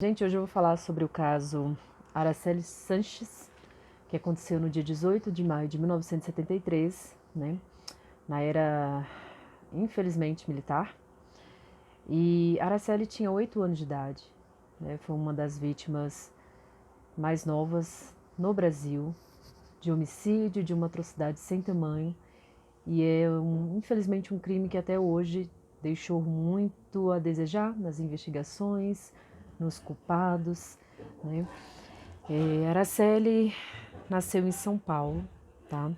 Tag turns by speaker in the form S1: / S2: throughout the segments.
S1: Gente, hoje eu vou falar sobre o caso Araceli Sanches, que aconteceu no dia 18 de maio de 1973, né, na era, infelizmente, militar. E Araceli tinha 8 anos de idade, né, foi uma das vítimas mais novas no Brasil de homicídio, de uma atrocidade sem tamanho, e é, infelizmente, um crime que até hoje deixou muito a desejar nas investigações, nos culpados, né. Araceli nasceu em São Paulo, tá?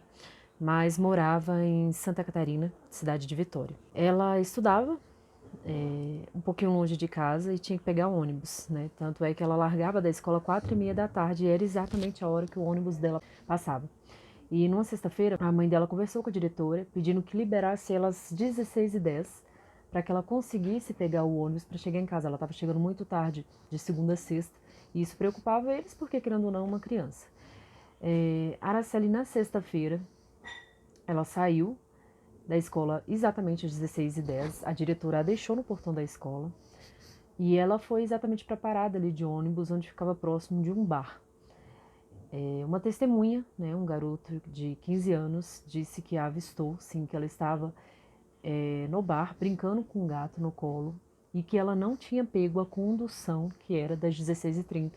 S1: Mas morava em Santa Catarina, cidade de Vitória. Ela estudava um pouquinho longe de casa e tinha que pegar ônibus, né? Tanto é que ela largava da escola 4h30 da tarde e era exatamente a hora que o ônibus dela passava. E numa sexta-feira, a mãe dela conversou com a diretora, pedindo que liberasse ela às 16h10 para que ela conseguisse pegar o ônibus para chegar em casa. Ela estava chegando muito tarde, de segunda a sexta, e isso preocupava eles porque, querendo ou não, uma criança. Araceli, na sexta-feira, ela saiu da escola exatamente às 16h10. A diretora a deixou no portão da escola e ela foi exatamente para a parada ali de ônibus, onde ficava próximo de um bar. Uma testemunha, né, um garoto de 15 anos, disse que a avistou, sim, que ela estava no bar brincando com um gato no colo e que ela não tinha pego a condução, que era das 16h30,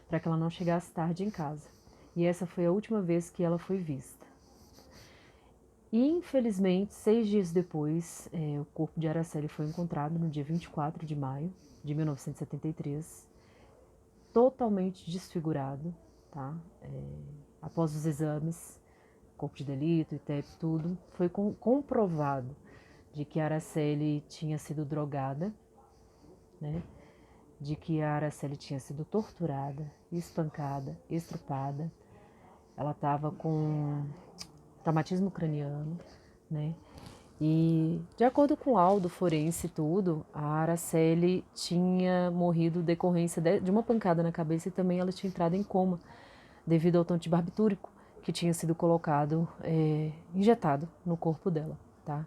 S1: para que ela não chegasse tarde em casa. E essa foi a última vez que ela foi vista. E, infelizmente, 6 dias depois, o corpo de Araceli foi encontrado no dia 24 de maio de 1973, totalmente desfigurado, tá? Após os exames, corpo de delito, ITEP, tudo, foi comprovado de que a Araceli tinha sido drogada, né? De que a Araceli tinha sido torturada, espancada, estrupada. Ela estava com traumatismo craniano, né? E, de acordo com o laudo forense e tudo, a Araceli tinha morrido decorrência de uma pancada na cabeça e também ela tinha entrado em coma devido ao tanto de barbitúrico que tinha sido colocado, injetado no corpo dela, tá?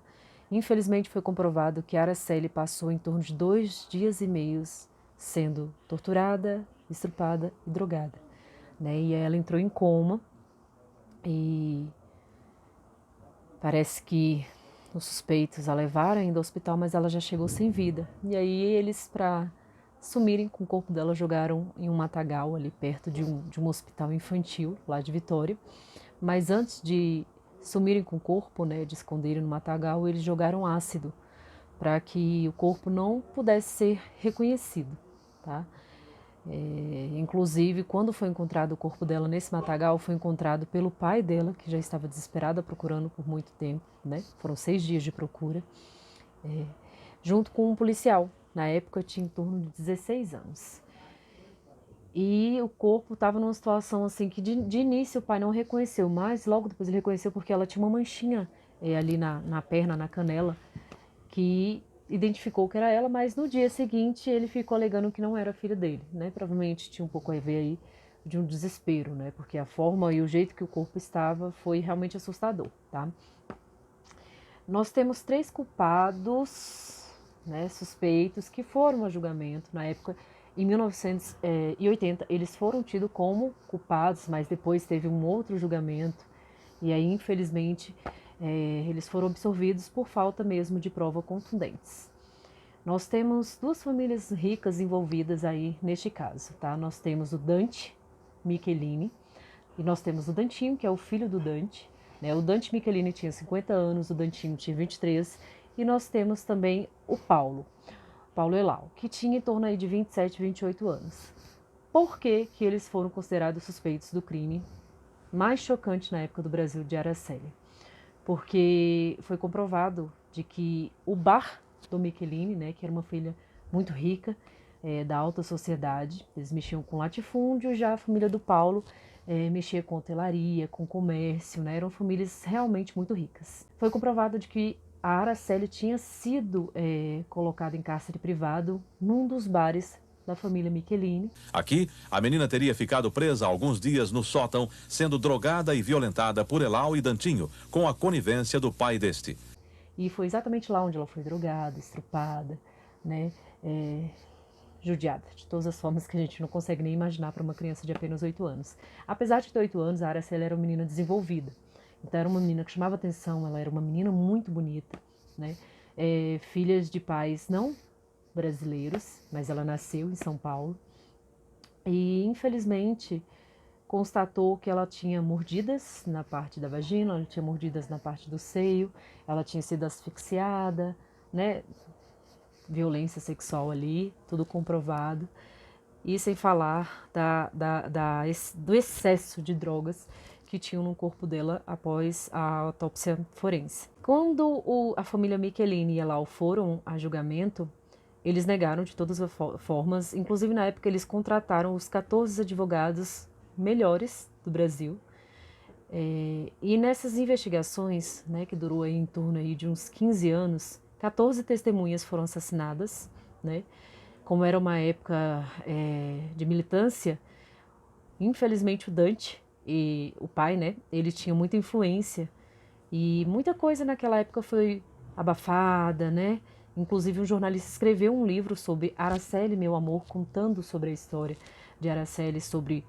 S1: Infelizmente foi comprovado que a Araceli passou em torno de 2 dias e meio sendo torturada, estrupada e drogada, né? E ela entrou em coma e parece que os suspeitos a levaram ainda ao hospital, mas ela já chegou sem vida. E aí eles, para sumirem com o corpo dela, jogaram em um matagal ali perto de um hospital infantil, lá de Vitória. Mas antes de sumirem com o corpo, né, de esconderem no matagal, eles jogaram ácido para que o corpo não pudesse ser reconhecido, tá? Inclusive, quando foi encontrado o corpo dela nesse matagal, foi encontrado pelo pai dela, que já estava desesperada procurando por muito tempo, né? Foram 6 dias de procura, junto com um policial. Na época tinha em torno de 16 anos. E o corpo estava numa situação assim que de início o pai não reconheceu, mas logo depois ele reconheceu porque ela tinha uma manchinha ali na perna, na canela, que identificou que era ela, mas no dia seguinte ele ficou alegando que não era filho dele, né? Provavelmente tinha um pouco a ver aí de um desespero, né? Porque a forma e o jeito que o corpo estava foi realmente assustador, tá? Nós temos 3 culpados, né, suspeitos, que foram a julgamento na época. Em 1980, eles foram tidos como culpados, mas depois teve um outro julgamento e aí, infelizmente, eles foram absolvidos por falta mesmo de prova contundentes. Nós temos 2 famílias ricas envolvidas aí neste caso, tá? Nós temos o Dante Michelini e nós temos o Dantinho, que é o filho do Dante, né? O Dante Michelini tinha 50 anos, o Dantinho tinha 23, e nós temos também o Paulo Elau, que tinha em torno aí de 27, 28 anos. Por que que eles foram considerados suspeitos do crime mais chocante na época do Brasil de Araceli? Porque foi comprovado de que o bar do Michelini, né, que era uma família muito rica, da alta sociedade, eles mexiam com latifúndio, já a família do Paulo mexia com hotelaria, com comércio, né, eram famílias realmente muito ricas. Foi comprovado de que a Araceli tinha sido colocada em cárcere privado num dos bares da família Michelini.
S2: Aqui, a menina teria ficado presa há alguns dias no sótão, sendo drogada e violentada por Elau e Dantinho, com a conivência do pai deste.
S1: E foi exatamente lá onde ela foi drogada, estrupada, né? judiada, de todas as formas que a gente não consegue nem imaginar para uma criança de apenas 8 anos. Apesar de ter 8 anos, a Araceli era uma menina desenvolvida. Então era uma menina que chamava atenção, ela era uma menina muito bonita, né? Filha de pais não brasileiros, mas ela nasceu em São Paulo. E infelizmente constatou que ela tinha mordidas na parte da vagina, ela tinha mordidas na parte do seio, ela tinha sido asfixiada, né? Violência sexual ali, tudo comprovado. E sem falar do excesso de drogas que tinham no corpo dela após a autópsia forense. Quando a família Michelini e a Lau foram a julgamento, eles negaram de todas as formas, inclusive na época eles contrataram os 14 advogados melhores do Brasil. E nessas investigações, né, que durou aí em torno aí de uns 15 anos, 14 testemunhas foram assassinadas, né? Como era uma época de militância, infelizmente o Dante, e o pai, né, ele tinha muita influência e muita coisa naquela época foi abafada, né? Inclusive um jornalista escreveu um livro sobre Araceli, meu amor, contando sobre a história de Araceli, sobre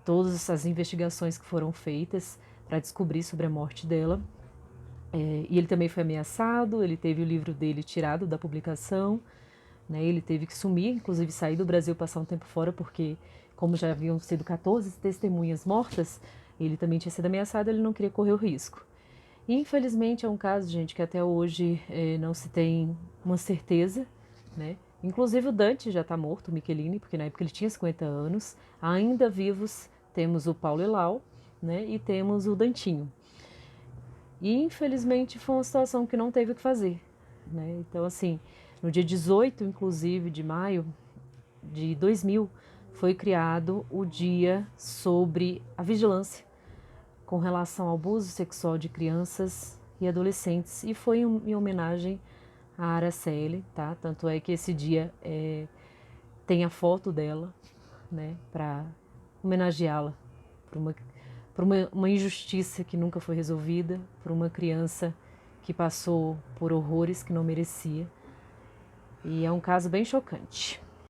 S1: todas as investigações que foram feitas para descobrir sobre a morte dela. E ele também foi ameaçado, ele teve o livro dele tirado da publicação, né? Ele teve que sumir, inclusive sair do Brasil, passar um tempo fora, porque como já haviam sido 14 testemunhas mortas, ele também tinha sido ameaçado, ele não queria correr o risco. E, infelizmente é um caso, gente, que até hoje não se tem uma certeza, né? Inclusive o Dante já está morto, o Michelini, porque na época ele tinha 50 anos. Ainda vivos temos o Paulo e Lau, né? E temos o Dantinho. E infelizmente foi uma situação que não teve o que fazer, né? Então, assim, no dia 18, inclusive, de maio de 2000, foi criado o Dia sobre a Vigilância com relação ao abuso sexual de crianças e adolescentes, e foi em homenagem a Araceli, tá? Tanto é que esse dia tem a foto dela, né, para homenageá-la por uma injustiça que nunca foi resolvida, por uma criança que passou por horrores que não merecia. E é um caso bem chocante.